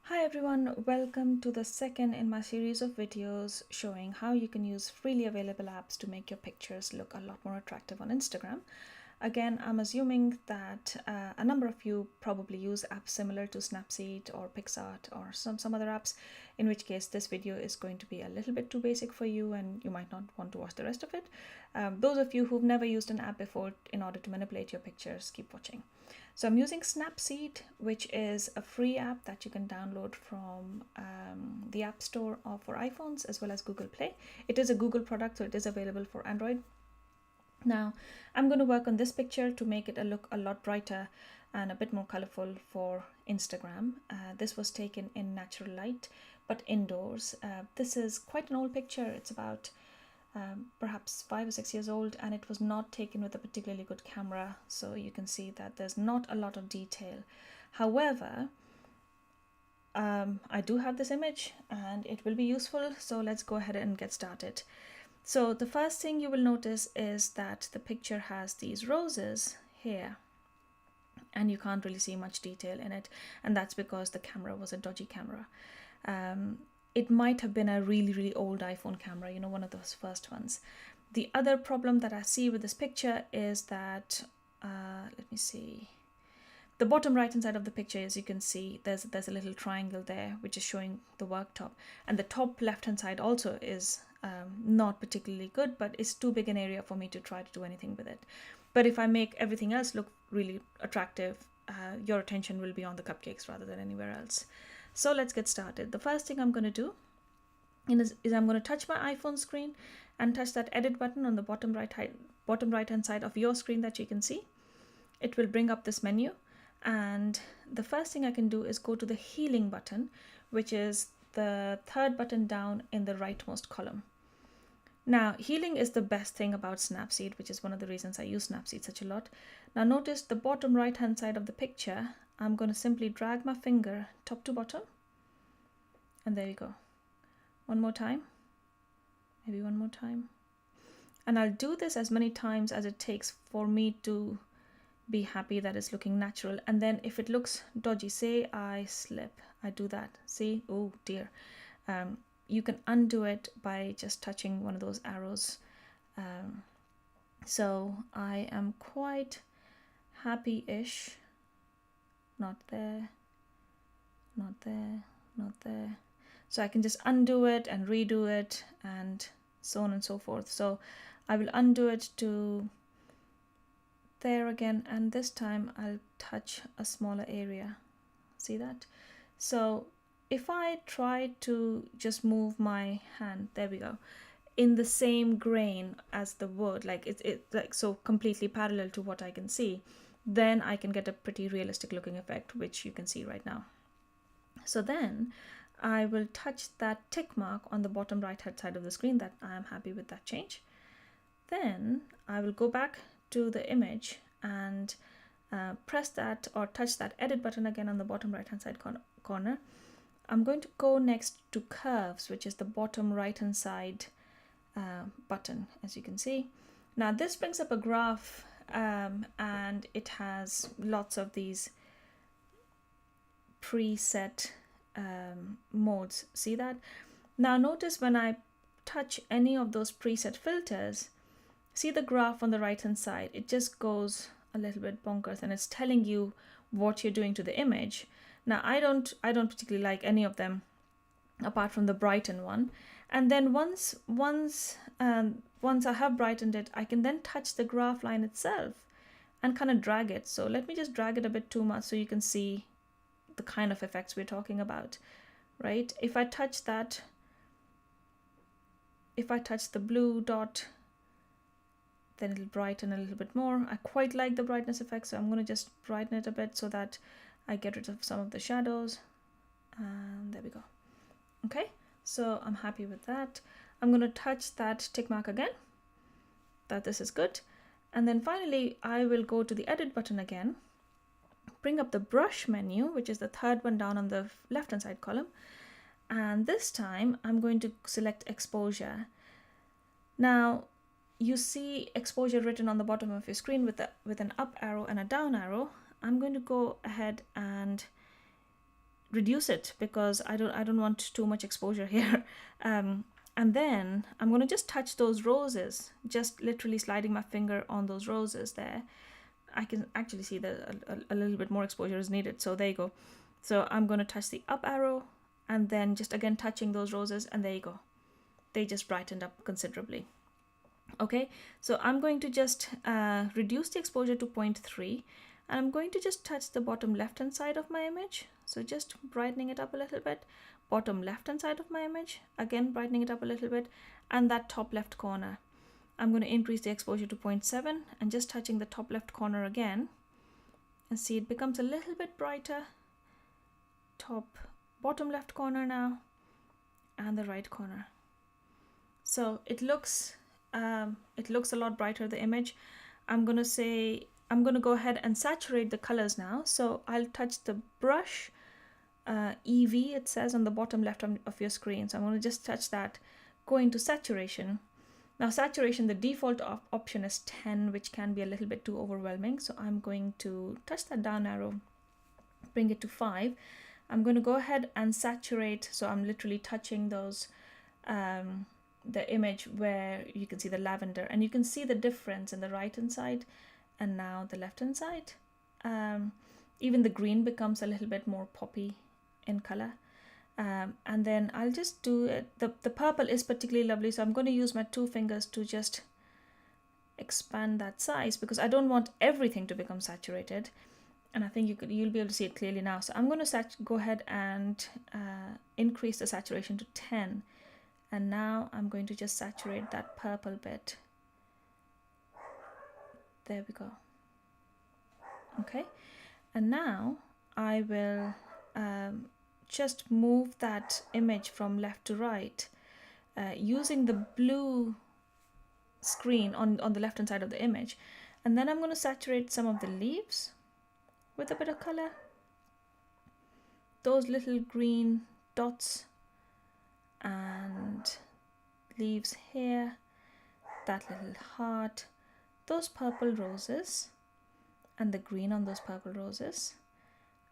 Hi everyone, welcome to the second in my series of videos showing how you can use freely available apps to make your pictures look a lot more attractive on Instagram. Again, I'm assuming that a number of you probably use apps similar to Snapseed or PixArt or some other apps, in which case this video is going to be a little bit too basic for you and you might not want to watch the rest of it. Those of you who've never used an app before in order to manipulate your pictures, keep watching. So I'm using Snapseed, which is a free app that you can download from the App Store for iPhones as well as Google Play. It is a Google product, so it is available for Android. Now, I'm going to work on this picture to make it look a lot brighter and a bit more colorful for Instagram. This was taken in natural light, but indoors. This is quite an old picture. It's about perhaps 5 or 6 years old, and it was not taken with a particularly good camera, so you can see that there's not a lot of detail. However, I do have this image and it will be useful, so let's go ahead and get started. So the first thing you will notice is that the picture has these roses here and you can't really see much detail in it, and that's because the camera was a dodgy camera. It might have been a really old iPhone camera, you know, one of those first ones. The other problem that I see with this picture is that, let me see, the bottom right hand side of the picture, as you can see, there's a little triangle there which is showing the worktop, and the top left hand side also is not particularly good, but it's too big an area for me to try to do anything with it. But if I make everything else look really attractive, your attention will be on the cupcakes rather than anywhere else. So let's get started. The first thing I'm going to do is I'm going to touch my iPhone screen and touch that edit button on the bottom right hand side of your screen that you can see. It will bring up this menu, and the first thing I can do is go to the healing button, which is the third button down in the rightmost column. Now, healing is the best thing about Snapseed, which is one of the reasons I use Snapseed such a lot. Now notice the bottom right hand side of the picture. I'm going to simply drag my finger top to bottom, and there you go. One more time, maybe one more time. And I'll do this as many times as it takes for me to be happy that it's looking natural. And then if it looks dodgy, say I slip, I do that, see, oh dear. You can undo it by just touching one of those arrows. So I am quite happy-ish. Not there, not there, not there. So I can just undo it and redo it and so on and so forth. So I will undo it to there again, and this time I'll touch a smaller area. See that? So if I try to just move my hand, there we go, in the same grain as the wood, like it's like so completely parallel to what I can see, then I can get a pretty realistic looking effect, which you can see right now. So then I will touch that tick mark on the bottom right hand side of the screen that I am happy with that change. Then I will go back to the image and press that or touch that edit button again on the bottom right hand side corner. I'm going to go next to curves, which is the bottom right hand side button, as you can see. Now this brings up a graph and it has lots of these preset modes. See that? Now notice when I touch any of those preset filters, see the graph on the right hand side, it just goes a little bit bonkers and it's telling you what you're doing to the image. Now I don't particularly like any of them apart from the brighten one. And then once I have brightened it, I can then touch the graph line itself and kind of drag it. So let me just drag it a bit too much so you can see the kind of effects we're talking about, right? If I touch that, if I touch the blue dot, then it'll brighten a little bit more. I quite like the brightness effect, so I'm going to just brighten it a bit so that I get rid of some of the shadows. And there we go. Okay, so I'm happy with that. I'm going to touch that tick mark again, that this is good. And then finally, I will go to the edit button again, bring up the brush menu, which is the third one down on the left hand side column. And this time I'm going to select exposure. Now you see exposure written on the bottom of your screen with an up arrow and a down arrow. I'm going to go ahead and reduce it because I don't want too much exposure here. And then I'm going to just touch those roses, just literally sliding my finger on those roses there. I can actually see that a little bit more exposure is needed. So there you go. So I'm going to touch the up arrow and then just again touching those roses, and there you go. They just brightened up considerably. Okay, so I'm going to just reduce the exposure to 0.3, and I'm going to just touch the bottom left hand side of my image. So just brightening it up a little bit. Bottom left hand side of my image, again brightening it up a little bit, and that top left corner. I'm going to increase the exposure to 0.7 and just touching the top left corner again, and see it becomes a little bit brighter. Bottom left corner now, and the right corner. So it looks a lot brighter, the image. I'm going to go ahead and saturate the colors now. So I'll touch the brush, EV it says on the bottom left of your screen. So I'm going to just touch that, go into saturation. Now saturation, the default option is 10, which can be a little bit too overwhelming. So I'm going to touch that down arrow, bring it to 5. I'm going to go ahead and saturate. So I'm literally touching those, the image where you can see the lavender, and you can see the difference in the right hand side and now the left hand side. Even the green becomes a little bit more poppy in color. And then I'll just do it. The purple is particularly lovely, so I'm going to use my 2 fingers to just expand that size because I don't want everything to become saturated. And I think you'll be able to see it clearly now. So I'm going to go ahead and increase the saturation to 10. And now I'm going to just saturate that purple bit. There we go. Okay. And now I will just move that image from left to right using the blue screen on the left hand side of the image. And then I'm going to saturate some of the leaves with a bit of color. Those little green dots and leaves here, that little heart, those purple roses, and the green on those purple roses,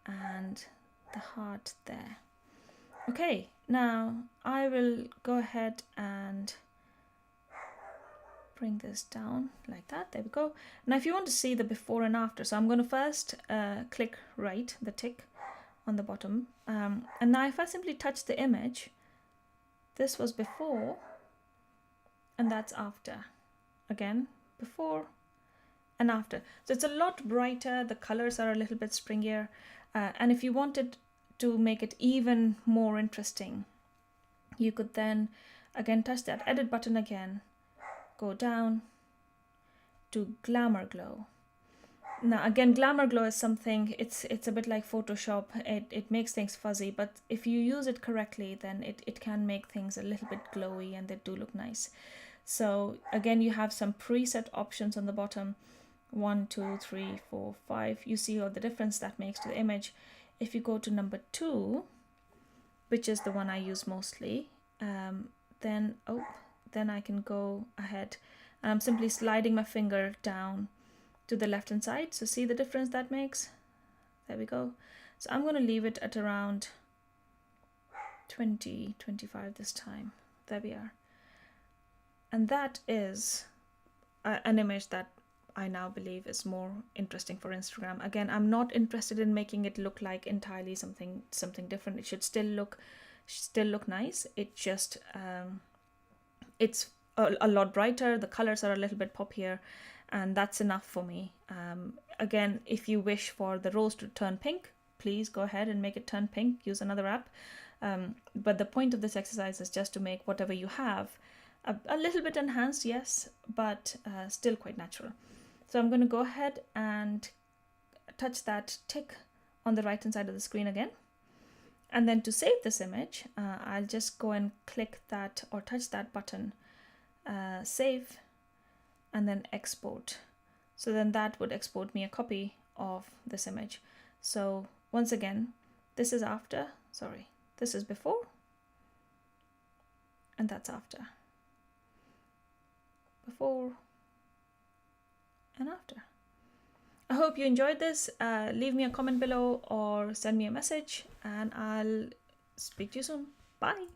and the heart there. Okay, now I will go ahead and bring this down like that. There we go. Now if you want to see the before and after, so I'm going to first click right, the tick on the bottom, and now if I simply touch the image, this was before and that's after. Again, before and after. So it's a lot brighter, the colors are a little bit springier, and if you wanted to make it even more interesting, you could then again touch that edit button again, go down to Glamour Glow. Now again, Glamour Glow is something, it's a bit like Photoshop. It makes things fuzzy, but if you use it correctly, then it can make things a little bit glowy and they do look nice. So again, you have some preset options on the bottom, 1, 2, 3, 4, 5. You see all the difference that makes to the image. If you go to number 2, which is the one I use mostly, then I can go ahead and I'm simply sliding my finger down to the left hand side. So see the difference that makes? There we go. So I'm going to leave it at around 20, 25 this time. There we are. And that is an image that I now believe is more interesting for Instagram. Again, I'm not interested in making it look like entirely something different. It should still look nice. It just it's a lot brighter. The colors are a little bit poppier, and that's enough for me. Again, if you wish for the rose to turn pink, please go ahead and make it turn pink. Use another app. But the point of this exercise is just to make whatever you have a little bit enhanced, yes, but still quite natural. So I'm going to go ahead and touch that tick on the right hand side of the screen again. And then to save this image, I'll just go and click that or touch that button, save, and then export. So then that would export me a copy of this image. So once again, this is after, sorry, this is before, and that's after. Before and after. I hope you enjoyed this. Leave me a comment below or send me a message, and I'll speak to you soon. Bye.